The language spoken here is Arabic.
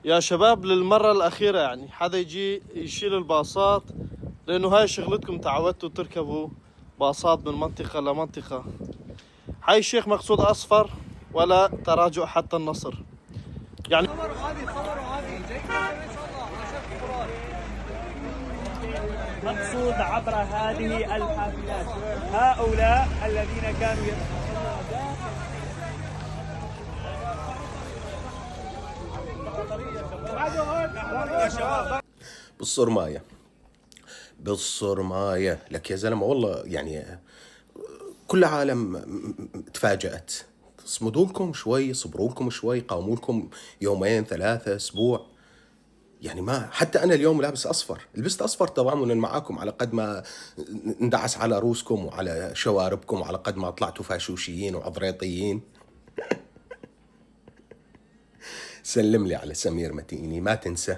يا شباب للمرة الأخيرة يعني حدا يجي يشيل الباصات، لأنه هاي شغلتكم، تعودتوا تركبوا باصات من منطقة لمنطقة. حي الشيخ مقصود أصفر ولا تراجع حتى النصر يعني. مقصود عبر هذه الحافلات هؤلاء الذين كانوا بالصرماية بالصرماية لك يا زلمة، والله يعني كل عالم تفاجأت. اصمدوا لكم شوي، صبروا لكم شوي، قاوموا لكم يومين ثلاثة أسبوع. يعني ما حتى أنا اليوم لابس أصفر، لبست أصفر تضامنا معاكم، على قد ما ندعس على روسكم وعلى شواربكم، وعلى قد ما طلعتوا فاشوشيين وعضريطيين. سلم لي على سمير متيني ما تنسى.